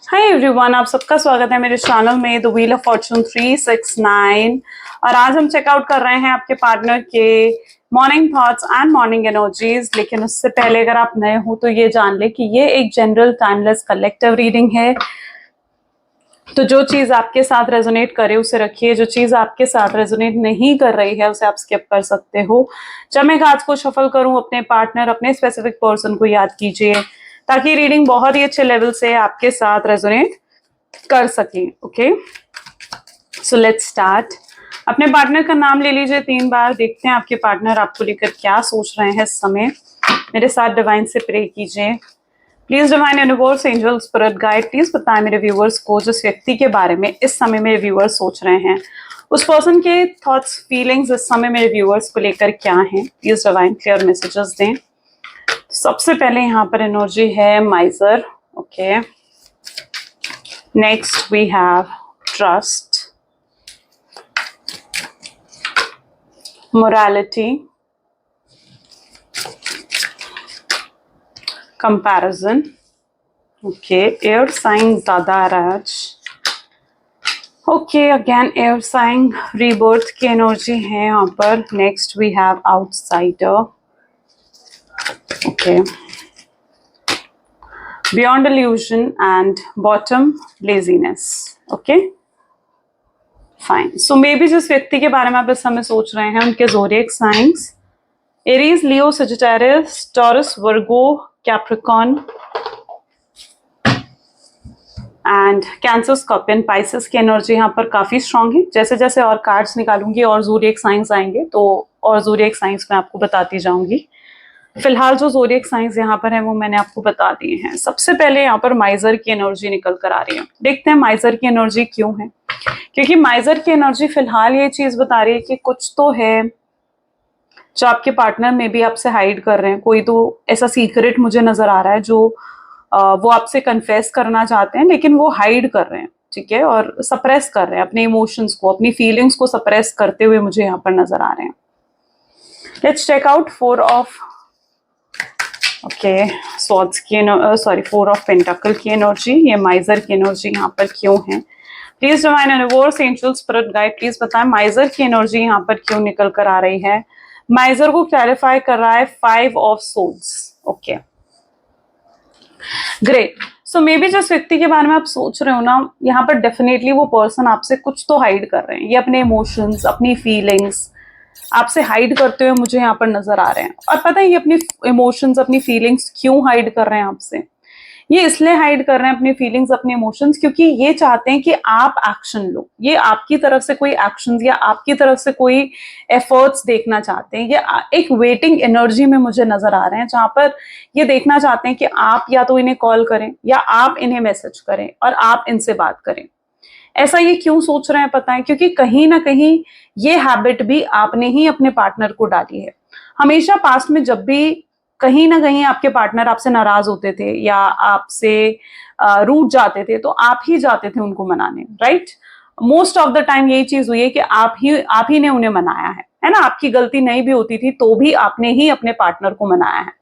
Hi everyone, आप सबका स्वागत है मेरे चैनल में द व्हील ऑफ फॉर्चून 369। और आज हम चेकआउट कर रहे हैं आपके पार्टनर के morning thoughts and morning energies. लेकिन उससे पहले अगर आप नए हो तो ये जान ले कि ये एक जनरल टाइमलेस कलेक्टिव रीडिंग है। तो जो चीज आपके साथ रेजोनेट करे उसे रखिए, जो चीज आपके साथ रेजोनेट नहीं कर रही है उसे आप स्किप कर सकते हो। जब मैं कार्ड्स को शफल करूं, अपने पार्टनर, अपने स्पेसिफिक पर्सन को याद कीजिए ताकि रीडिंग बहुत ही अच्छे लेवल से आपके साथ रेजोनेट कर सके। Okay, so let's start. अपने पार्टनर का नाम ले लीजिए 3 बार। देखते हैं आपके पार्टनर आपको लेकर क्या सोच रहे हैं इस समय। मेरे साथ डिवाइन से प्रे कीजिए। Please divine universe, angel, spirit guide, please बताएं मेरे व्यूअर्स को जिस व्यक्ति के बारे में इस समय मेरे व्यूअर्स सोच रहे हैं, उस पर्सन के थॉट्स, फीलिंग्स इस समय मेरे व्यूअर्स को लेकर क्या हैं। प्लीज डिवाइन क्लियर मैसेजेस दें। सबसे पहले यहाँ पर एनर्जी है miser. Okay, next we have trust, morality, comparison. Okay, air sign Dada Raj. Okay, again air sign rebirth की एनर्जी है यहाँ पर। Next we have outsider. Okay, beyond illusion and bottom laziness. Okay fine. So maybe जिस व्यक्ति के बारे में आप इस समय सोच रहे हैं उनके zodiac science Aries, Leo, Sagittarius, taurus, Virgo, Capricorn and cancer, scorpion, Pisces की एनर्जी यहाँ पर काफी स्ट्रांग है। जैसे जैसे और कार्ड्स निकालूंगी और ज़ोडिएक साइंस आएंगे तो और ज़ोडिएक साइंस मैं आपको बताती जाऊंगी। फिलहाल जो ज़ोडिएक साइंस यहाँ पर है वो मैंने आपको बता दिए हैं। सबसे पहले यहाँ पर माइजर की एनर्जी निकल कर आ रही है। देखते हैं माइजर की एनर्जी क्यों है। क्योंकि माइजर की एनर्जी फिलहाल ये चीज बता रही है कि कुछ तो है जो आपके पार्टनर में भी आपसे हाइड कर रहे हैं। कोई तो ऐसा सीक्रेट मुझे नजर आ रहा है जो वो आपसे कन्फेस करना चाहते हैं लेकिन वो हाइड कर रहे हैं, ठीक है, और सप्रेस कर रहे हैं अपने इमोशंस को, अपनी फीलिंग्स को सप्रेस करते हुए मुझे यहाँ पर नजर आ रहे हैं। Let's check out 4 of swords की, सॉरी 4 ऑफ पेंटाकल की एनर्जी। ये माइजर की एनर्जी यहाँ पर क्यों है। Please divine universe, angel, spirit guide, please बताएं माइजर की एनर्जी यहाँ पर क्यों निकल कर आ रही है। माइजर को क्लैरिफाई कर रहा है 5 of souls. Okay great. So maybe जिस व्यक्ति के बारे में आप सोच रहे हो ना, यहाँ पर डेफिनेटली वो पर्सन आपसे कुछ तो हाइड कर रहे हैं। ये अपने इमोशंस, अपनी फीलिंग्स आपसे हाइड करते हुए मुझे यहाँ पर नजर आ रहे हैं। और पता है ये अपनी इमोशंस, अपनी फीलिंग्स क्यों हाइड कर रहे हैं आपसे। ये इसलिए हाइड कर रहे हैं अपनी फीलिंग्स, अपने इमोशंस, क्योंकि ये चाहते हैं कि आप एक्शन लो। ये आपकी तरफ से कोई एक्शन या आपकी तरफ से कोई एफर्ट्स देखना चाहते हैं। ये एक वेटिंग एनर्जी में मुझे नजर आ रहे हैं जहां पर ये देखना चाहते हैं कि आप या तो इन्हें कॉल करें या आप इन्हें मैसेज करें और आप इनसे बात करें। ऐसा ये क्यों सोच रहे हैं पता है, क्योंकि कहीं ना कहीं ये हैबिट भी आपने ही अपने पार्टनर को डाली है। हमेशा पास्ट में जब भी कहीं ना कहीं आपके पार्टनर आपसे नाराज होते थे या आपसे रूठ जाते थे तो आप ही जाते थे उनको मनाने, right. Most of the time यही चीज हुई है कि आप ही ने उन्हें मनाया है ना। आपकी गलती नहीं भी होती थी तो भी आपने ही अपने पार्टनर को मनाया है।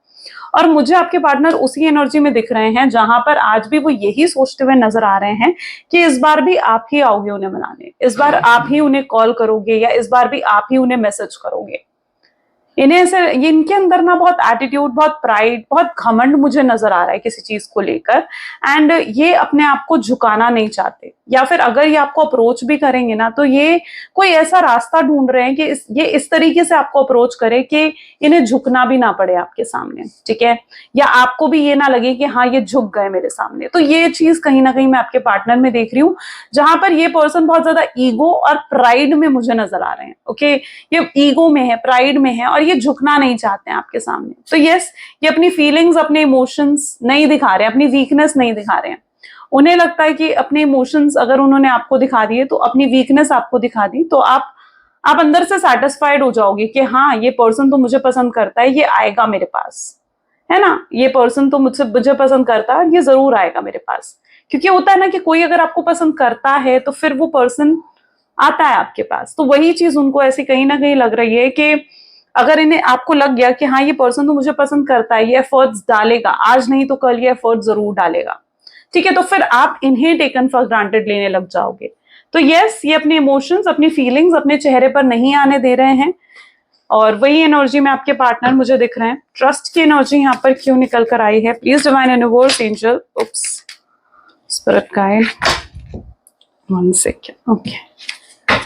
और मुझे आपके पार्टनर उसी एनर्जी में दिख रहे हैं जहां पर आज भी वो यही सोचते हुए नजर आ रहे हैं कि इस बार भी आप ही आओगे उन्हें मनाने, इस बार आप ही उन्हें कॉल करोगे या इस बार भी आप ही उन्हें मैसेज करोगे। इन्हें ऐसे, इनके अंदर ना बहुत एटीट्यूड, बहुत प्राइड, बहुत घमंड मुझे नजर आ रहा है किसी चीज को लेकर। एंड ये अपने आप को झुकाना नहीं चाहते, या फिर अगर ये आपको अप्रोच भी करेंगे ना तो ये कोई ऐसा रास्ता ढूंढ रहे हैं कि ये इस तरीके से आपको अप्रोच करे कि इन्हें झुकना भी ना पड़े आपके सामने, ठीक है, या आपको भी ये ना लगे कि हाँ ये झुक गए मेरे सामने। तो ये चीज कहीं ना कहीं मैं आपके पार्टनर में देख रही हूँ जहां पर ये पर्सन बहुत ज्यादा ईगो और प्राइड में मुझे नजर आ रहे हैं। ओके, ये ईगो में है, प्राइड में है और ये झुकना नहीं चाहते हैं आपके सामने। तो यस, ये अपनी फीलिंग्स, अपने इमोशंस नहीं दिखा रहे हैं, अपनी वीकनेस नहीं दिखा रहे हैं। उन्हें लगता है कि अपने इमोशंस अगर उन्होंने आपको दिखा दिए तो, अपनी वीकनेस आपको दिखा दी तो आप अंदर से सेटिस्फाइड हो जाओगे कि हाँ ये पर्सन तो मुझे पसंद करता है, ये आएगा मेरे पास, है ना, ये पर्सन तो मुझे पसंद करता है और ये जरूर आएगा मेरे पास। क्योंकि होता है ना कि कोई अगर आपको पसंद करता है तो फिर वो पर्सन आता है आपके पास। तो वही चीज उनको ऐसी कहीं ना कहीं लग रही है कि अगर इन्हें, आपको लग गया कि हाँ ये पर्सन तो मुझे पसंद करता है, ये एफर्ट्स डालेगा, आज नहीं तो कल ये एफर्ट्स जरूर डालेगा, ठीक है, तो फिर आप इन्हें टेकन फॉर ग्रांटेड लेने लग जाओगे। तो यस, ये अपने इमोशंस, अपनी फीलिंग्स अपने चेहरे पर नहीं आने दे रहे हैं, और वही एनर्जी में आपके पार्टनर मुझे दिख रहे हैं। ट्रस्ट की एनर्जी यहाँ पर क्यों निकल कर आई है? Please divine universe, angel, oops, spirit guide, 1 second, okay.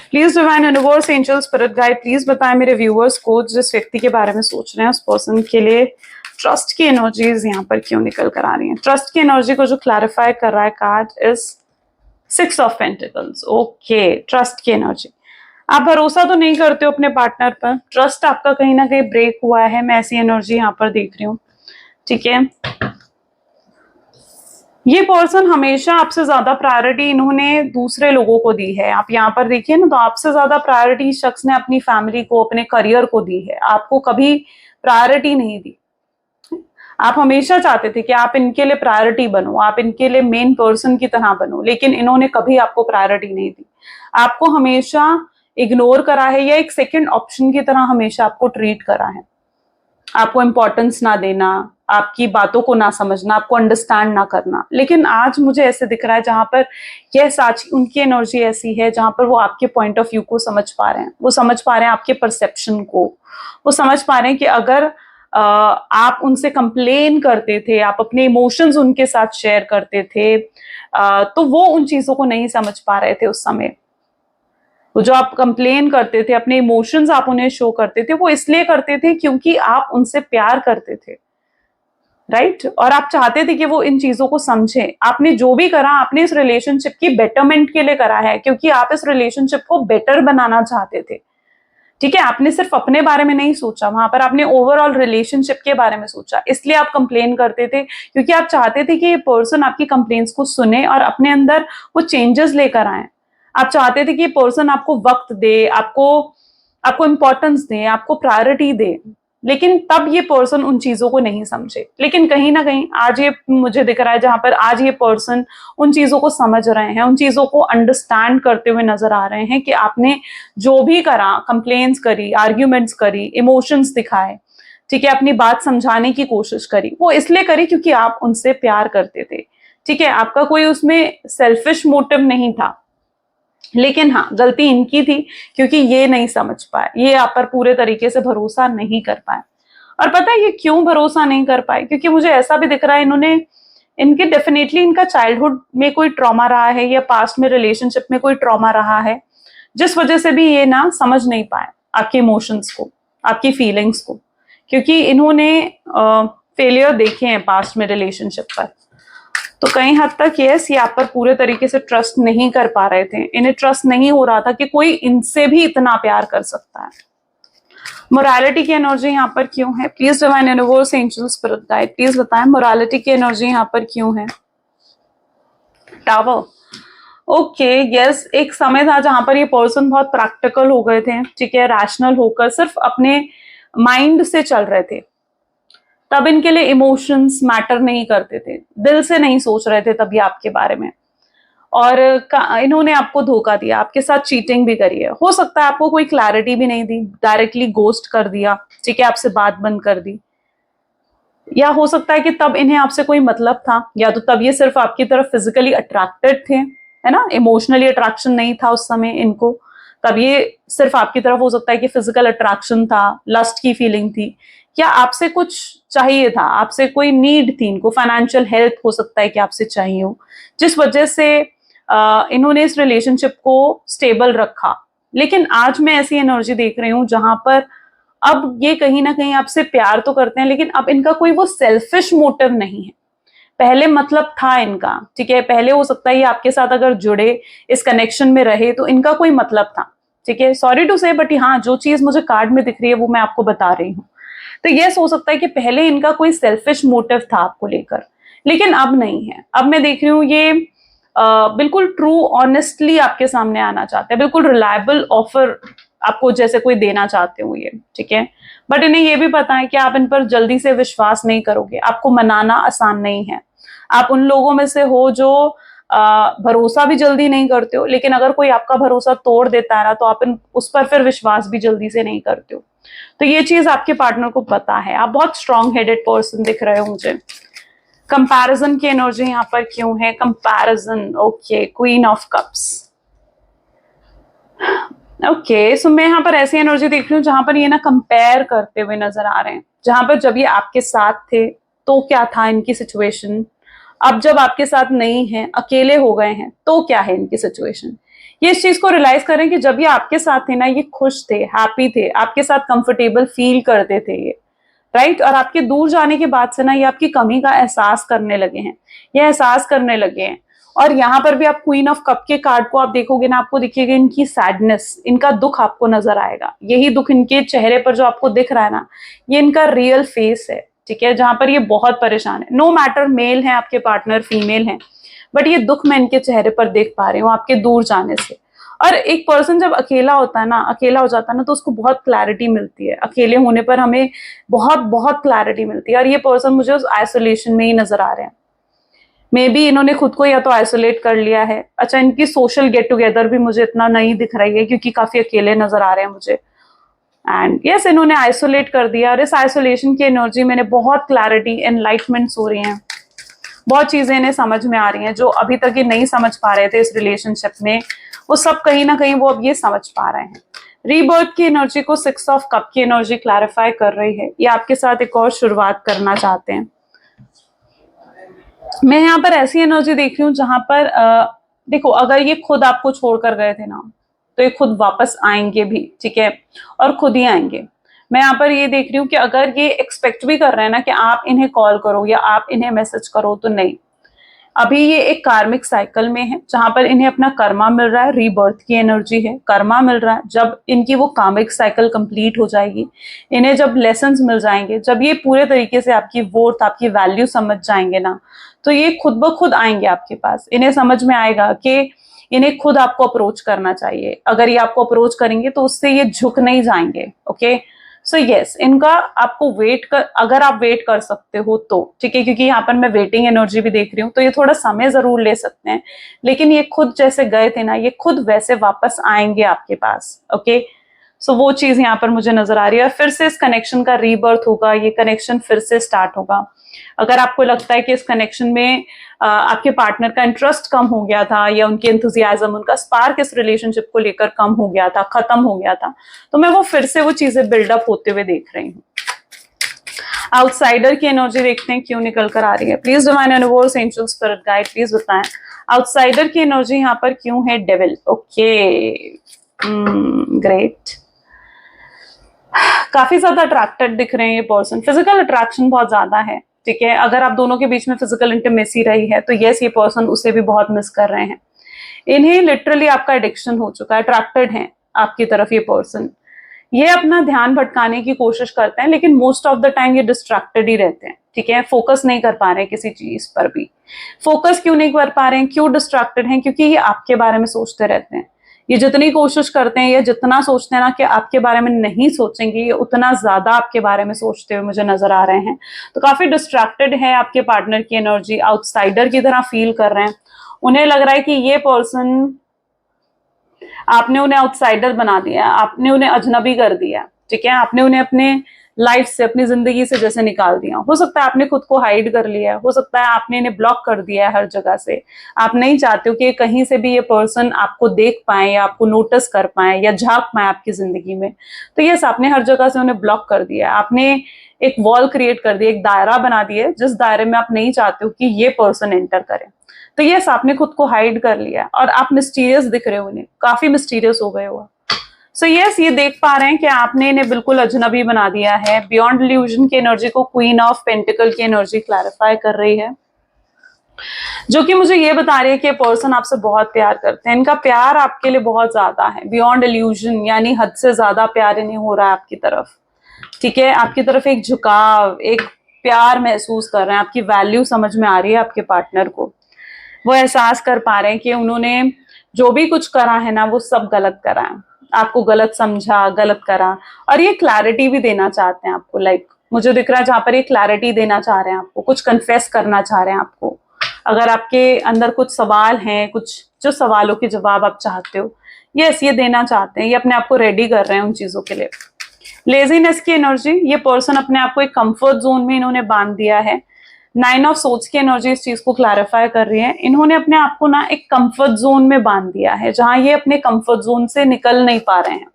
Please divine universe, angel, spirit guide, please बताएं मेरे व्यूअर्स को, जिस व्यक्ति के बारे में सोच रहे हैं उस पर्सन के लिए ट्रस्ट की एनर्जीज यहाँ पर क्यों निकल कर आ रही हैं? ट्रस्ट की एनर्जी को जो क्लैरिफाई कर रहा है card is 6 of pentacles. Okay, trust की एनर्जी। आप भरोसा तो नहीं करते हो अपने पार्टनर पर, ट्रस्ट आपका कहीं ना कहीं ब्रेक हुआ है, मैं ऐसी एनर्जी यहाँ पर देख रही हूँ। ठीक है, ये पर्सन हमेशा आपसे ज्यादा प्रायोरिटी इन्होंने दूसरे लोगों को दी है। आप यहाँ पर देखिए ना, तो आपसे ज्यादा प्रायोरिटी शख्स ने अपनी फैमिली को, अपने करियर को दी है, आपको कभी प्रायोरिटी नहीं दी। आप हमेशा चाहते थे कि आप इनके लिए प्रायोरिटी बनो, आप इनके लिए मेन पर्सन की तरह बनो, लेकिन इन्होंने कभी आपको प्रायोरिटी नहीं दी। आपको हमेशा इग्नोर करा है, या एक सेकंड ऑप्शन की तरह हमेशा आपको ट्रीट करा है। आपको इंपॉर्टेंस ना देना, आपकी बातों को ना समझना, आपको अंडरस्टैंड ना करना। लेकिन आज मुझे ऐसे दिख रहा है जहां पर यह सच, उनकी एनर्जी ऐसी है जहां पर वो आपके पॉइंट ऑफ व्यू को समझ पा रहे हैं, वो समझ पा रहे हैं आपके परसेप्शन को, वो समझ पा रहे हैं कि अगर आप उनसे कंप्लेन करते थे, आप अपने इमोशंस उनके साथ शेयर करते थे, तो वो उन चीजों को नहीं समझ पा रहे थे उस समय। वो जो आप कंप्लेन करते थे, अपने इमोशंस आप उन्हें शो करते थे, वो इसलिए करते थे क्योंकि आप उनसे प्यार करते थे, राइट? और आप चाहते थे कि वो इन चीजों को समझे। आपने जो भी करा, आपने इस रिलेशनशिप की बेटरमेंट के लिए करा है, क्योंकि आप इस रिलेशनशिप को बेटर बनाना चाहते थे। ठीक है, आपने सिर्फ अपने बारे में नहीं सोचा, वहां पर आपने ओवरऑल रिलेशनशिप के बारे में सोचा। इसलिए आप कंप्लेन करते थे, क्योंकि आप चाहते थे कि ये पर्सन आपकी कंप्लेंट्स को सुने और अपने अंदर वो चेंजेस लेकर आए। आप चाहते थे कि ये पर्सन आपको वक्त दे, आपको इंपॉर्टेंस दे, आपको प्रायोरिटी दे, लेकिन तब ये पर्सन उन चीजों को नहीं समझे। लेकिन कहीं ना कहीं आज ये मुझे दिख रहा है जहां पर आज ये पर्सन उन चीजों को समझ रहे हैं, उन चीजों को अंडरस्टैंड करते हुए नजर आ रहे हैं कि आपने जो भी करा, कंप्लेन्स करी, आर्ग्यूमेंट्स करी, इमोशंस दिखाए, ठीक है, अपनी बात समझाने की कोशिश करी, वो इसलिए करी क्योंकि आप उनसे प्यार करते थे। ठीक है, आपका कोई उसमें सेल्फिश मोटिव नहीं था। लेकिन हाँ, गलती इनकी थी क्योंकि ये नहीं समझ पाए, ये आप पर पूरे तरीके से भरोसा नहीं कर पाए। और पता है ये क्यों भरोसा नहीं कर पाए? क्योंकि मुझे ऐसा भी दिख रहा है इनके डेफिनेटली इनका चाइल्डहुड में कोई ट्रॉमा रहा है, या पास्ट में रिलेशनशिप में कोई ट्रॉमा रहा है, जिस वजह से भी ये ना समझ नहीं पाए आपके इमोशंस को, आपकी फीलिंग्स को, क्योंकि इन्होंने फेलियर देखे हैं पास्ट में रिलेशनशिप पर। तो कई हद तक यस, ये आप पर पूरे तरीके से ट्रस्ट नहीं कर पा रहे थे। इन्हें ट्रस्ट नहीं हो रहा था कि कोई इनसे भी इतना प्यार कर सकता है। मोरालिटी की एनर्जी यहाँ पर क्यों है? Please divine universe, angel, spirit guide, please बताएं मोरालिटी की एनर्जी यहाँ पर क्यों है? टावर। ओके, यस, एक समय था जहां पर ये पर्सन बहुत प्रैक्टिकल हो गए थे, ठीक है, रैशनल होकर सिर्फ अपने माइंड से चल रहे थे। तब इनके लिए इमोशंस मैटर नहीं करते थे, दिल से नहीं सोच रहे थे तभी आपके बारे में। और इन्होंने आपको धोखा दिया, आपके साथ चीटिंग भी करी है। हो सकता है आपको कोई क्लैरिटी भी नहीं दी, डायरेक्टली गोस्ट कर दिया, ठीक है, आपसे बात बंद कर दी। या हो सकता है कि तब इन्हें आपसे कोई मतलब था, या तो तब ये सिर्फ आपकी तरफ फिजिकली अट्रैक्टेड थे, है ना, इमोशनली अट्रैक्शन नहीं था उस समय इनको। तब ये सिर्फ आपकी तरफ हो सकता है कि फिजिकल अट्रैक्शन था, लस्ट की फीलिंग थी, या आपसे कुछ चाहिए था, आपसे कोई नीड थी, इनको फाइनेंशियल हेल्प हो सकता है कि आपसे चाहिए हो, जिस वजह से इन्होंने इस रिलेशनशिप को स्टेबल रखा। लेकिन आज मैं ऐसी एनर्जी देख रही हूं जहां पर अब ये कहीं ना कहीं आपसे प्यार तो करते हैं, लेकिन अब इनका कोई वो सेल्फिश मोटिव नहीं है। पहले मतलब था इनका, ठीक है, पहले हो सकता है ये आपके साथ अगर जुड़े, इस कनेक्शन में रहे, तो इनका कोई मतलब था, ठीक है, सॉरी टू से, बट हाँ, जो चीज मुझे कार्ड में दिख रही है वो मैं आपको बता रही हूँ। तो ये हो सकता है कि पहले इनका कोई सेल्फिश मोटिव था आपको लेकर, लेकिन अब नहीं है। अब मैं देख रही हूँ ये बिल्कुल ट्रू ऑनेस्टली आपके सामने आना चाहते हैं, बिल्कुल रिलायबल ऑफर आपको जैसे कोई देना चाहते हो ये, ठीक है, बट इन्हें ये भी पता है कि आप इन पर जल्दी से विश्वास नहीं करोगे, आपको मनाना आसान नहीं है। आप उन लोगों में से हो जो भरोसा भी जल्दी नहीं करते हो, लेकिन अगर कोई आपका भरोसा तोड़ देता है ना, तो आप उस पर फिर विश्वास भी जल्दी से नहीं करते हो। तो ये चीज आपके पार्टनर को पता है। आप बहुत स्ट्रांग हेडेड पर्सन दिख रहे हो मुझे। कंपैरिजन की एनर्जी यहाँ पर क्यों है? Comparison, okay, queen of cups. Okay, so मैं यहाँ पर ऐसी एनर्जी देख रही हूँ जहां पर ये ना कंपेयर करते हुए नजर आ रहे हैं, जहां पर जब ये आपके साथ थे तो क्या था इनकी सिचुएशन, अब जब आपके साथ नहीं है, अकेले हो गए हैं, तो क्या है इनकी सिचुएशन। ये इस चीज को रियलाइज करें कि जब ये आपके साथ थे ना, ये खुश थे, हैप्पी थे, आपके साथ कंफर्टेबल फील करते थे ये, राइट। और आपके दूर जाने के बाद से ना ये आपकी कमी का एहसास करने लगे हैं, ये एहसास करने लगे हैं। और यहाँ पर भी आप क्वीन ऑफ कप के कार्ड को आप देखोगे ना, आपको दिखेगा इनकी सैडनेस, इनका दुख आपको नजर आएगा। यही दुख इनके चेहरे पर जो आपको दिख रहा है ना, ये इनका रियल फेस है, ठीक है, जहां पर ये बहुत परेशान है। नो मैटर मेल है आपके पार्टनर, फीमेल है, बट ये दुख मैं इनके चेहरे पर देख पा रही हूँ आपके दूर जाने से। और एक पर्सन जब अकेला होता है ना, अकेला हो जाता है ना, तो उसको बहुत क्लैरिटी मिलती है। अकेले होने पर हमें बहुत बहुत क्लैरिटी मिलती है। और ये पर्सन मुझे उस आइसोलेशन में ही नजर आ रहे हैं। मे बी इन्होंने खुद को या तो आइसोलेट कर लिया है। अच्छा, इनकी सोशल गेट टुगेदर भी मुझे इतना नहीं दिख रही है, क्योंकि काफी अकेले नजर आ रहे हैं मुझे। एंड यस, इन्होंने आइसोलेट कर दिया। और इस आइसोलेशन की एनर्जी में बहुत क्लैरिटी, एनलाइटमेंट्स हो रही हैं, बहुत चीजें इन्हें समझ में आ रही हैं जो अभी तक ये नहीं समझ पा रहे थे इस रिलेशनशिप में, वो सब कहीं ना कहीं वो अब ये समझ पा रहे हैं। रीबर्थ की एनर्जी को 6 ऑफ कप की एनर्जी क्लैरिफाई कर रही है। ये आपके साथ एक और शुरुआत करना चाहते हैं। मैं यहाँ पर ऐसी एनर्जी देख रही हूँ जहां पर देखो, अगर ये खुद आपको छोड़कर गए थे ना, तो ये खुद वापस आएंगे भी, ठीक है, और खुद ही आएंगे। मैं यहाँ पर ये देख रही हूँ कि अगर ये एक्सपेक्ट भी कर रहे हैं ना कि आप इन्हें कॉल करो या आप इन्हें मैसेज करो, तो नहीं। अभी ये एक कार्मिक साइकिल में है जहां पर इन्हें अपना कर्मा मिल रहा है, रीबर्थ की एनर्जी है, कर्मा मिल रहा है। जब इनकी वो कार्मिक साइकिल कंप्लीट हो जाएगी, इन्हें जब लेसन्स मिल जाएंगे, जब ये पूरे तरीके से आपकी वर्थ, आपकी वैल्यू समझ जाएंगे ना, तो ये खुद ब खुद आएंगे आपके पास। इन्हें समझ में आएगा कि इन्हें खुद आपको अप्रोच करना चाहिए। अगर ये आपको अप्रोच करेंगे तो उससे ये झुक नहीं जाएंगे। ओके, सो यस, इनका आपको वेट कर, अगर आप वेट कर सकते हो तो ठीक है, क्योंकि यहाँ पर मैं वेटिंग एनर्जी भी देख रही हूँ, तो ये थोड़ा समय जरूर ले सकते हैं, लेकिन ये खुद जैसे गए थे ना, ये खुद वैसे वापस आएंगे आपके पास। ओके, सो वो चीज यहाँ पर मुझे नजर आ रही है। और फिर से इस कनेक्शन का रीबर्थ होगा, ये कनेक्शन फिर से स्टार्ट होगा। अगर आपको लगता है कि इस कनेक्शन में आपके पार्टनर का इंटरेस्ट कम हो गया था, या उनके एंथुजियाज्म, उनका स्पार्क इस रिलेशनशिप को लेकर कम हो गया था, खत्म हो गया था, तो मैं वो फिर से वो चीजें बिल्डअप होते हुए देख रही हूँ। आउटसाइडर की एनर्जी देखते हैं क्यों निकल कर आ रही है। Please divine universe, angel, spirit guide, please बताएं आउटसाइडर की एनर्जी यहाँ पर क्यों है। Devil, okay, great. काफी ज्यादा अट्रैक्टेड दिख रहे हैं ये पर्सन, फिजिकल अट्रैक्शन बहुत ज्यादा है, ठीक है। अगर आप दोनों के बीच में फिजिकल इंटीमेसी रही है, तो यस, ये पर्सन उसे भी बहुत मिस कर रहे हैं। इन्हें लिटरली आपका एडिक्शन हो चुका है, अट्रैक्टेड है आपकी तरफ ये पर्सन। ये अपना ध्यान भटकाने की कोशिश करते हैं, लेकिन मोस्ट ऑफ द टाइम ये डिस्ट्रैक्टेड ही रहते हैं, ठीक है। फोकस नहीं कर पा रहे हैं किसी चीज पर भी। फोकस क्यों नहीं कर पा रहे हैं, क्यों डिस्ट्रैक्टेड हैं? क्योंकि ये आपके बारे में सोचते रहते हैं। ये जितनी कोशिश करते हैं, या जितना सोचते हैं ना कि आपके बारे में नहीं सोचेंगे, ये उतना ज्यादा आपके बारे में सोचते हुए मुझे नजर आ रहे हैं। तो काफी डिस्ट्रैक्टेड है आपके पार्टनर की एनर्जी, आउटसाइडर की तरह फील कर रहे हैं। उन्हें लग रहा है कि ये पर्सन, आपने उन्हें आउटसाइडर बना दिया, आपने उन्हें अजनबी कर दिया, ठीक है। आपने उन्हें अपने लाइफ से, अपनी जिंदगी से जैसे निकाल दिया। हो सकता है आपने खुद को हाइड कर लिया है, हो सकता है आपने इन्हें ब्लॉक कर दिया है हर जगह से। आप नहीं चाहते हो कि कहीं से भी ये पर्सन आपको देख पाए, या आपको नोटिस कर पाए, या झांक पाए आपकी जिंदगी में। तो यस, आपने हर जगह से उन्हें ब्लॉक कर दिया है। आपने एक वॉल क्रिएट कर दी, एक दायरा बना दिया, जिस दायरे में आप नहीं चाहते हो कि ये पर्सन एंटर करे। तो यस, आपने खुद को हाइड कर लिया, और आप मिस्टीरियस दिख रहे हो, उन्हें काफी मिस्टीरियस हो गए हो। सो यस, ये देख पा रहे हैं कि आपने इन्हें बिल्कुल अजनबी बना दिया है। बियॉन्ड इल्यूजन की एनर्जी को क्वीन ऑफ पेंटिकल की एनर्जी क्लैरिफाई कर रही है, जो कि मुझे ये बता रही है कि पर्सन आपसे बहुत प्यार करते हैं। इनका प्यार आपके लिए बहुत ज्यादा है, बियॉन्ड इल्यूजन, यानी हद से ज्यादा प्यार इन्हें हो रहा है आपकी तरफ, ठीक है। आपकी तरफ एक झुकाव, एक प्यार महसूस कर रहे हैं, आपकी वैल्यू समझ में आ रही है आपके पार्टनर को। वो एहसास कर पा रहे हैं कि उन्होंने जो भी कुछ करा है ना, वो सब गलत करा है, आपको गलत समझा, गलत करा। और ये क्लैरिटी भी देना चाहते हैं आपको, लाइक मुझे दिख रहा है जहां पर ये क्लैरिटी देना चाह रहे हैं आपको, कुछ कन्फेस करना चाह रहे हैं आपको। अगर आपके अंदर कुछ सवाल हैं, कुछ जो सवालों के जवाब आप चाहते हो, यस, ये देना चाहते हैं। ये अपने आप को रेडी कर रहे हैं उन चीजों के लिए। लेजीनेस की एनर्जी, ये पर्सन अपने आप को एक कंफर्ट जोन में इन्होंने बांध दिया है। नाइन ऑफ सोर्ड्स की एनर्जी इस चीज को क्लैरिफाई कर रही है। इन्होंने अपने आप को ना एक कंफर्ट जोन में बांध दिया है, जहां ये अपने कंफर्ट जोन से निकल नहीं पा रहे हैं,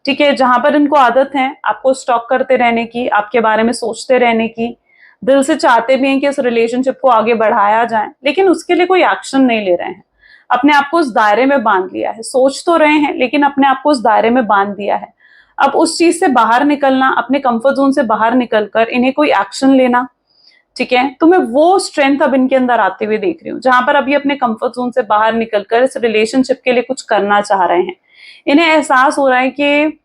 ठीक है। जहां पर इनको आदत है आपको स्टॉक करते रहने की, आपके बारे में सोचते रहने की, दिल से चाहते भी हैं कि इस रिलेशनशिप को आगे बढ़ाया जाए, लेकिन उसके लिए कोई एक्शन नहीं ले रहे हैं। अपने आप को उस दायरे में बांध लिया है, सोच तो रहे हैं लेकिन अपने आप को उस दायरे में बांध दिया है। अब उस चीज से बाहर निकलना, अपने कंफर्ट जोन से बाहर निकलकर इन्हें कोई एक्शन लेना, ठीक है, तो मैं वो स्ट्रेंथ अब इनके अंदर आते हुए देख रही हूँ, जहां पर अभी अपने कंफर्ट जोन से बाहर निकलकर इस रिलेशनशिप के लिए कुछ करना चाह रहे हैं। इन्हें एहसास हो रहा है कि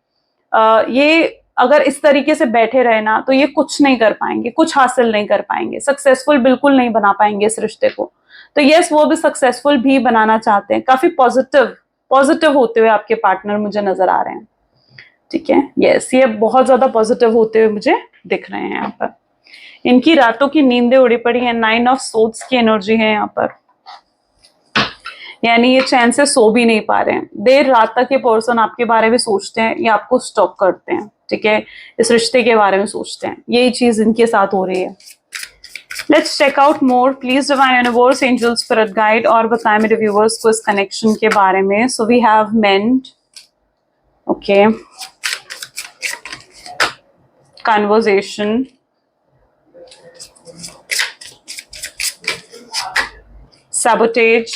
ये अगर इस तरीके से बैठे रहे ना तो ये कुछ नहीं कर पाएंगे, कुछ हासिल नहीं कर पाएंगे, सक्सेसफुल बिल्कुल नहीं बना पाएंगे इस रिश्ते को। तो यस, वो भी सक्सेसफुल भी बनाना चाहते हैं, काफी पॉजिटिव पॉजिटिव होते हुए आपके पार्टनर मुझे नजर आ रहे हैं, ठीक है। यस, ये बहुत ज्यादा पॉजिटिव होते हुए मुझे दिख रहे हैं यहाँ पर। इनकी रातों की नींदें उड़ी पड़ी हैं, नाइन ऑफ सोर्ड्स की एनर्जी है यहाँ पर, यानी ये चैन से सो भी नहीं पा रहे हैं। देर रात तक ये पर्सन आपके बारे में सोचते हैं या आपको स्टॉक करते हैं, ठीक है, इस रिश्ते के बारे में सोचते हैं, यही चीज इनके साथ हो रही है। Let's check out more, please divine universe, angel, spirit guide, और बताएं मेरे व्यूअर्स को इस कनेक्शन के बारे में। So we have mend, okay, conversation, sabotage,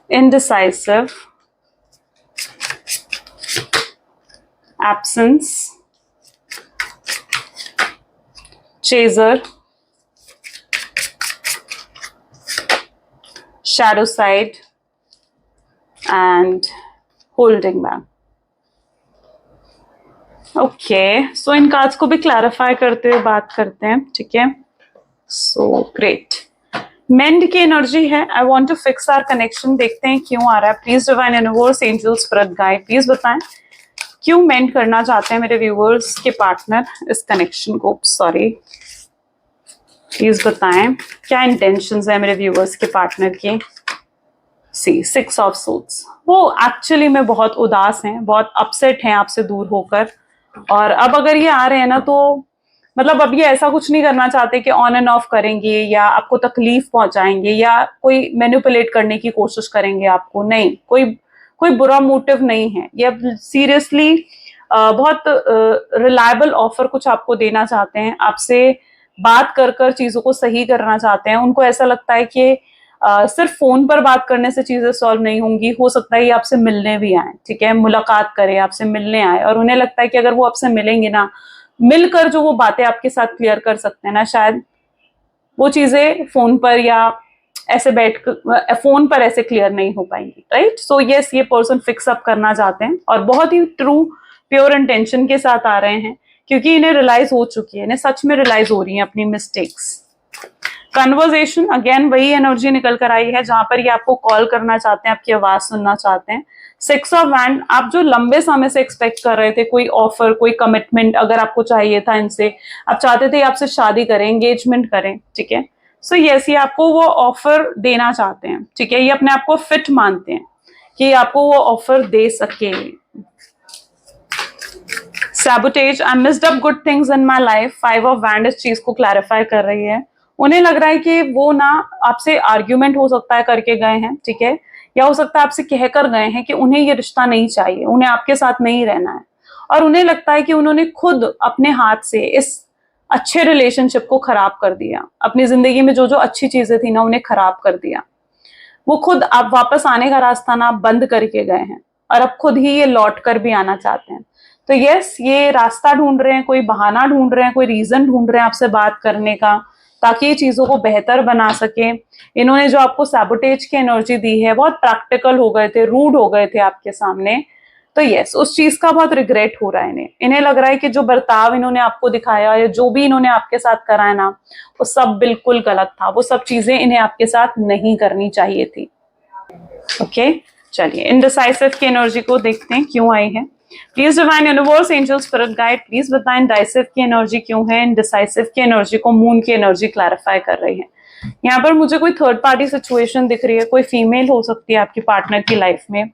indecisive, absence, chaser, shadow side, and holding back. Okay, so इन कार्ड्स को भी क्लैरिफाई करते हुए बात करते हैं, ठीक है। सो ग्रेट, मेंड की एनर्जी है। I want to fix our connection, देखते हैं क्यों आ रहा है। Please divine universe, angel, spirit guide, please बताएं क्यों मेंड करना चाहते हैं मेरे व्यूअर्स के पार्टनर इस कनेक्शन को। सॉरी, प्लीज बताएं क्या इंटेंशंस है मेरे व्यूअर्स के पार्टनर की। सी, सिक्स ऑफ सोर्ड्स, वो एक्चुअली में बहुत उदास हैं, बहुत अपसेट हैं आपसे दूर होकर, और अब अगर ये आ रहे हैं ना तो मतलब अब ये ऐसा कुछ नहीं करना चाहते कि ऑन एंड ऑफ करेंगे या आपको तकलीफ पहुंचाएंगे या कोई मैनिपुलेट करने की कोशिश करेंगे आपको, नहीं, कोई बुरा मोटिव नहीं है। ये अब सीरियसली बहुत रिलायबल ऑफर कुछ आपको देना चाहते हैं, आपसे बात कर कर चीजों को सही करना चाहते हैं। उनको ऐसा लगता है कि सिर्फ फोन पर बात करने से चीजें सॉल्व नहीं होंगी, हो सकता है ये आपसे मिलने भी आए, ठीक है, मुलाकात करें, आपसे मिलने आए, और उन्हें लगता है कि अगर वो आपसे मिलेंगे ना, मिलकर जो वो बातें आपके साथ क्लियर कर सकते हैं ना, शायद वो चीजें फोन पर या ऐसे बैठ कर फोन पर ऐसे क्लियर नहीं हो पाएंगी, राइट। सो यस, ये पर्सन फिक्स अप करना चाहते हैं और बहुत ही ट्रू प्योर इंटेंशन के साथ आ रहे हैं, क्योंकि इन्हें रियलाइज हो चुकी है, इन्हें सच में रियलाइज हो रही है अपनी मिस्टेक्स। कन्वर्सेशन, अगेन वही एनर्जी निकल कर आई है जहां पर ये आपको कॉल करना चाहते हैं, आपकी आवाज सुनना चाहते हैं। सिक्स ऑफ वैंड, आप जो लंबे समय से एक्सपेक्ट कर रहे थे, कोई ऑफर, कोई कमिटमेंट अगर आपको चाहिए था इनसे, आप चाहते थे आपसे शादी करें, एंगेजमेंट करें, ठीक है। सो यस, ये आपको वो ऑफर देना चाहते हैं, ठीक है, ये अपने आप को फिट मानते हैं कि आपको वो ऑफर दे सके। Sabotage, I missed up good things in my life, five of wand इस चीज को क्लैरिफाई कर रही है। उन्हें लग रहा है कि वो ना आपसे आर्ग्यूमेंट हो सकता है करके गए हैं, ठीक है, या हो सकता है आपसे कहकर गए हैं कि उन्हें ये रिश्ता नहीं चाहिए, उन्हें आपके साथ नहीं रहना है, और उन्हें लगता है कि उन्होंने खुद अपने हाथ से इस अच्छे रिलेशनशिप को खराब कर दिया, अपनी जिंदगी में जो जो अच्छी चीजें थी ना उन्हें खराब कर दिया। वो खुद आप वापस आने का रास्ता ना बंद करके गए हैं और अब खुद ही ये लौट कर भी आना चाहते हैं। तो यस, ये रास्ता ढूंढ रहे हैं, कोई बहाना ढूंढ रहे हैं, कोई रीजन ढूंढ रहे हैं आपसे बात करने का, ताकि ये चीजों को बेहतर बना सके। इन्होंने जो आपको सैबोटेज की एनर्जी दी है, बहुत प्रैक्टिकल हो गए थे, रूड हो गए थे आपके सामने, तो यस, उस चीज का बहुत रिग्रेट हो रहा है इन्हें। इन्हें लग रहा है कि जो बर्ताव इन्होंने आपको दिखाया या जो भी इन्होंने आपके साथ करा है ना, वो सब बिल्कुल गलत था, वो सब चीजें इन्हें आपके साथ नहीं करनी चाहिए थी। ओके, चलिए इनडिसाइसिव की एनर्जी को देखते हैं क्यों आई है। Please divine universe, angel, spirit guide, please बताएं इनडिसाइसिव की एनर्जी क्यों है। इनडिसाइसिव की एनर्जी को मून की एनर्जी क्लैरिफाई कर रही है। यहाँ पर मुझे कोई थर्ड पार्टी सिचुएशन दिख रही है, कोई फीमेल हो सकती है आपकी पार्टनर की लाइफ में।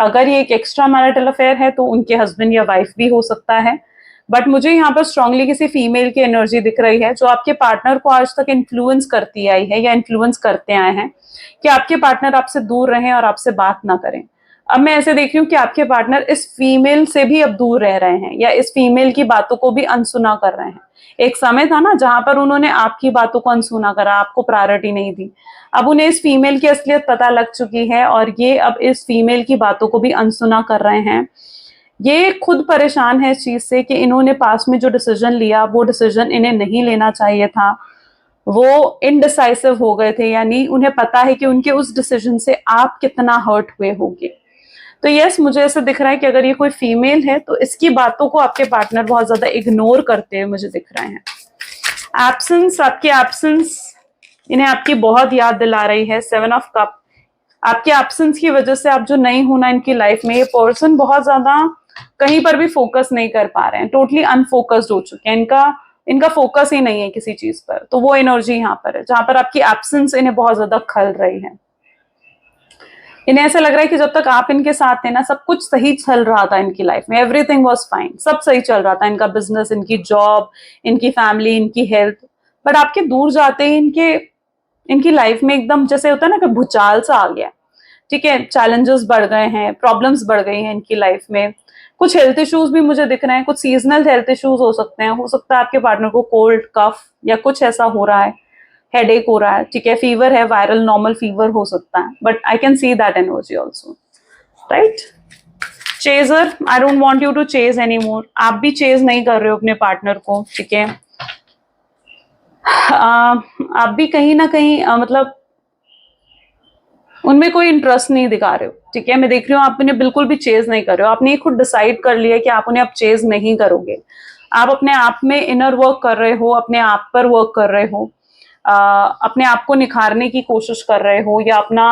अगर ये एक एक्स्ट्रा मैरिटल अफेयर है तो उनके हस्बैंड या वाइफ भी हो सकता है, बट मुझे यहाँ पर स्ट्रांगली किसी फीमेल की एनर्जी दिख रही है जो आपके पार्टनर को आज तक इन्फ्लुएंस करती आई है या इन्फ्लुएंस करते आए हैं कि आपके पार्टनर आपसे दूर रहें और आपसे बात ना करें। अब मैं ऐसे देख रही हूँ कि आपके पार्टनर इस फीमेल से भी अब दूर रह रहे हैं या इस फीमेल की बातों को भी अनसुना कर रहे हैं। एक समय था ना जहां पर उन्होंने आपकी बातों को अनसुना करा, आपको प्रायोरिटी नहीं दी। अब उन्हें इस फीमेल की असलियत पता लग चुकी है और ये अब इस फीमेल की बातों को भी अनसुना कर रहे हैं। ये खुद परेशान है इस चीज से कि इन्होंने पास में जो डिसीजन लिया वो डिसीजन इन्हें नहीं लेना चाहिए था। वो इनडिसाइसिव हो गए थे, यानी उन्हें पता है कि उनके उस डिसीजन से आप कितना हर्ट हुए होगे। तो यस, मुझे ऐसा दिख रहा है कि अगर ये कोई फीमेल है तो इसकी बातों को आपके पार्टनर बहुत ज्यादा इग्नोर करते हुए मुझे दिख रहे हैं। एब्सेंस, आपकी एब्सेंस इन्हें आपकी बहुत याद दिला रही है। 7 ऑफ कप, आपके एब्सेंस की वजह से आप जो नहीं होना इनकी लाइफ में, ये पर्सन बहुत ज्यादा कहीं पर भी फोकस नहीं कर पा रहे हैं, टोटली अनफोकस्ड हो चुके हैं। इनका फोकस ही नहीं है किसी चीज पर। तो वो एनर्जी यहाँ पर है जहां पर आपकी एब्सेंस इन्हें बहुत ज्यादा खल रही है। इन्हें ऐसा लग रहा है कि जब तक आप इनके साथ थे ना, सब कुछ सही चल रहा था इनकी लाइफ में, एवरीथिंग वाज फाइन, सब सही चल रहा था, इनका बिजनेस, इनकी जॉब, इनकी फैमिली, इनकी हेल्थ। बट आपके दूर जाते ही इनकी लाइफ में एकदम जैसे होता है ना कि भूचाल सा आ गया। ठीक है, चैलेंजेस बढ़ गए हैं, प्रॉब्लम्स बढ़ गई हैं इनकी लाइफ में। कुछ हेल्थ इश्यूज भी मुझे दिख रहे हैं, कुछ सीजनल हेल्थ इश्यूज हो सकते हैं। हो सकता है आपके पार्टनर को कोल्ड, कफ या कुछ ऐसा हो रहा है, हेडेक हो रहा है। ठीक है, फीवर है, वायरल नॉर्मल फीवर हो सकता है, but I can see that energy also, right. Chaser, I don't want you to chase any more. आप भी चेज नहीं कर रहे हो अपने पार्टनर को। ठीक है, आप भी कहीं ना कहीं मतलब उनमें कोई इंटरेस्ट नहीं दिखा रहे हो। ठीक है, मैं देख रही हूँ आप उन्हें बिल्कुल भी चेज नहीं कर रहे हो। आपने खुद डिसाइड कर लिया कि आप उन्हें अब चेज नहीं करोगे। आप अपने आप में इनर वर्क कर रहे हो, अपने आप पर वर्क कर रहे हो, अपने आप को निखारने की कोशिश कर रहे हो, या अपना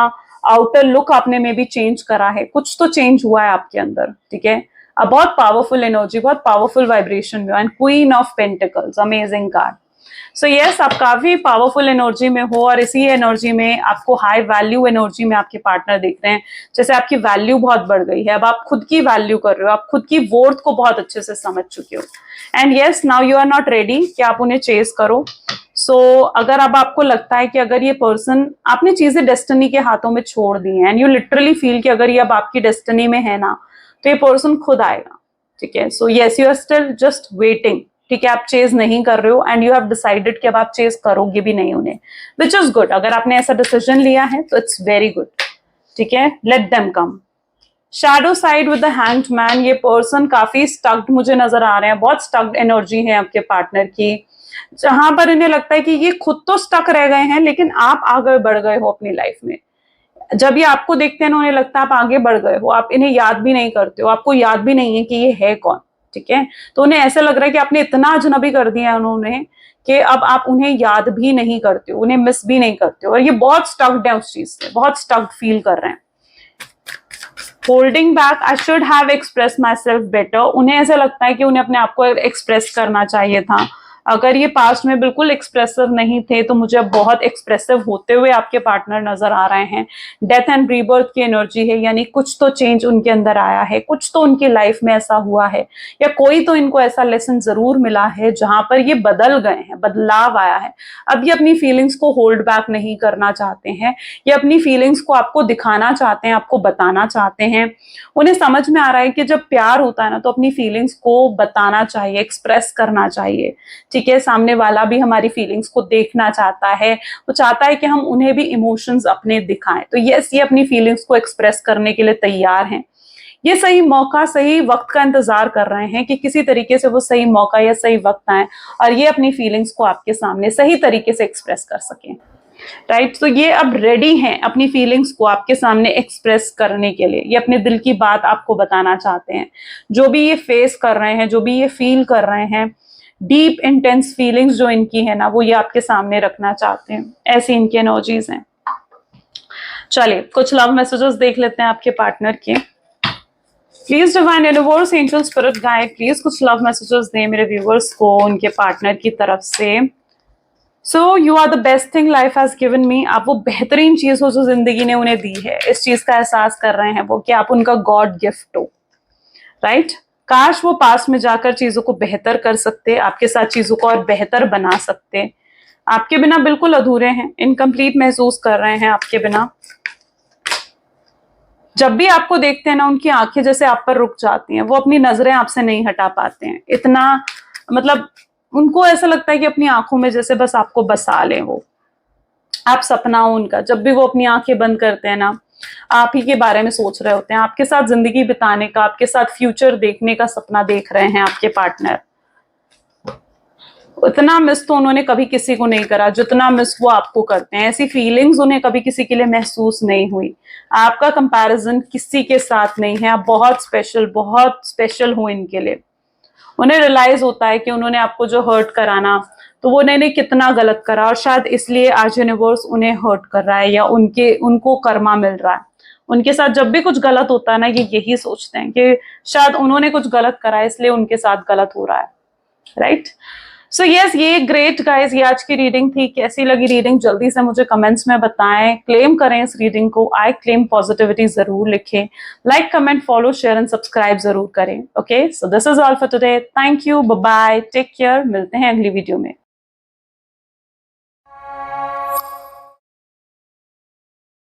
आउटर लुक आपने में भी चेंज करा है। कुछ तो चेंज हुआ है आपके अंदर। ठीक है, अब बहुत पावरफुल एनर्जी, बहुत powerful vibration and queen of pentacles, amazing card. So yes, आप काफी पावरफुल एनर्जी में हो और इसी एनर्जी में आपको हाई वैल्यू एनर्जी में आपके पार्टनर दिख रहे हैं। जैसे आपकी वैल्यू बहुत बढ़ गई है, अब आप खुद की वैल्यू कर रहे हो, आप खुद की वर्थ को बहुत अच्छे से समझ चुके हो। And yes, now you are not ready कि आप उन्हें चेस करो। सो अगर अब आपको लगता है कि अगर ये पर्सन, आपने चीजें डेस्टिनी के हाथों में छोड़ दी हैं एंड यू लिटरली फील कि अगर ये अब आपकी डेस्टिनी में है ना, तो ये पर्सन खुद आएगा। ठीक है, so yes, you are still just waiting. ठीक है, आप चेज नहीं कर रहे हो एंड यू हैव डिसाइडेड कि अब आप चेज करोगे भी नहीं उन्हें, विच इज गुड। अगर आपने ऐसा डिसीजन लिया है तो इट्स वेरी गुड। ठीक है, let them come. Shadow side with the hanged man, ये पर्सन काफी स्टक्ड मुझे नजर आ रहे हैं। बहुत स्टक्ड एनर्जी है आपके पार्टनर की, जहां पर इन्हें लगता है कि ये खुद तो स्टक रह गए हैं लेकिन आप आगे बढ़ गए हो अपनी लाइफ में। जब ये आपको देखते हैं ना, उन्हें लगता है आप आगे बढ़ गए हो, आप इन्हें याद भी नहीं करते हो, आपको याद भी नहीं है कि ये है कौन। ठीक है, तो उन्हें ऐसा लग रहा है कि आपने इतना अजनबी कर दिया उन्होंने कि अब आप उन्हें याद भी नहीं करते हो, उन्हें मिस भी नहीं करते हो, और ये बहुत स्टक्ड है उस चीज से, बहुत स्टक्ड फील कर रहे हैं। Holding back, I should have express my self better, उन्हें ऐसा लगता है कि उन्हें अपने आप को एक्सप्रेस करना चाहिए था। अगर ये पास्ट में बिल्कुल एक्सप्रेसिव नहीं थे तो मुझे अब बहुत एक्सप्रेसिव होते हुए आपके पार्टनर नजर आ रहे हैं। डेथ एंड रीबर्थ की एनर्जी है, यानी कुछ तो चेंज उनके अंदर आया है, कुछ तो उनकी लाइफ में ऐसा हुआ है, या कोई तो इनको ऐसा लेसन जरूर मिला है जहां पर ये बदल गए हैं, बदलाव आया है। अब ये अपनी फीलिंग्स को होल्ड बैक नहीं करना चाहते हैं, ये अपनी फीलिंग्स को आपको दिखाना चाहते हैं, आपको बताना चाहते हैं। उन्हें समझ में आ रहा है कि जब प्यार होता है ना तो अपनी फीलिंग्स को बताना चाहिए, एक्सप्रेस करना चाहिए। ठीक है, सामने वाला भी हमारी फीलिंग्स को देखना चाहता है, वो चाहता है कि हम उन्हें भी इमोशंस अपने दिखाएं। तो यस, ये अपनी फीलिंग्स को एक्सप्रेस करने के लिए तैयार हैं। ये सही मौका, सही वक्त का इंतजार कर रहे हैं कि किसी तरीके से वो सही मौका या सही वक्त आए और ये अपनी फीलिंग्स को आपके सामने सही तरीके से एक्सप्रेस कर सकें। राइट, तो ये अब रेडी हैं अपनी फीलिंग्स को आपके सामने एक्सप्रेस करने के लिए। ये अपने दिल की बात आपको बताना चाहते हैं, जो भी ये फेस कर रहे हैं, जो भी ये फील कर रहे हैं, डीप इंटेंस फीलिंग्स जो इनकी है ना, वो ये आपके सामने रखना चाहते हैं। ऐसी इनकी एनर्जीज हैं। चलिए कुछ लव मैसेजेस देख लेते हैं आपके पार्टनर के। Please divine universe, angel, spirit guide, please कुछ लव मैसेजेस दें मेरे व्यूवर्स को उनके पार्टनर की तरफ से। So you are the best thing life has given me, आप वो बेहतरीन चीज हो जो जिंदगी ने उन्हें दी है। इस चीज का एहसास कर रहे हैं वो कि आप उनका गॉड गिफ्ट हो। राइट, काश वो पास में जाकर चीजों को बेहतर कर सकते, आपके साथ चीजों को और बेहतर बना सकते। आपके बिना बिल्कुल अधूरे हैं, इनकम्प्लीट महसूस कर रहे हैं आपके बिना। जब भी आपको देखते हैं ना, उनकी आंखें जैसे आप पर रुक जाती हैं, वो अपनी नजरें आपसे नहीं हटा पाते हैं। इतना मतलब उनको ऐसा लगता है कि अपनी आंखों में जैसे बस आपको बसा लें वो, आप सपना हो उनका। जब भी वो अपनी आंखें बंद करते हैं ना, आप ही के बारे में सोच रहे होते हैं, आपके साथ जिंदगी बिताने का, आपके साथ फ्यूचर देखने का सपना देख रहे हैं आपके पार्टनर। उतना मिस तो उन्होंने कभी किसी को नहीं करा जितना मिस वो आपको करते हैं। ऐसी फीलिंग्स उन्हें कभी किसी के लिए महसूस नहीं हुई। आपका कंपैरिजन किसी के साथ नहीं है, आप बहुत स्पेशल हो इनके लिए। उन्हें रियलाइज होता है कि उन्होंने आपको जो हर्ट कराना, तो वो उन्होंने कितना गलत करा, और शायद इसलिए आज यूनिवर्स उन्हें हर्ट कर रहा है या उनको कर्मा मिल रहा है। उनके साथ जब भी कुछ गलत होता है ना, ये यही सोचते हैं कि शायद उन्होंने कुछ गलत करा है इसलिए उनके साथ गलत हो रहा है, राइट। सो यस, ये ग्रेट गाइस, ये आज की रीडिंग थी। कैसी लगी रीडिंग जल्दी से मुझे कमेंट्स में बताएं। क्लेम करें इस रीडिंग को, आई क्लेम पॉजिटिविटी जरूर लिखें। Like, comment, follow, share and subscribe जरूर करें। Okay, so this is all for today. Thank you, bye bye, take care. मिलते हैं अगली वीडियो में।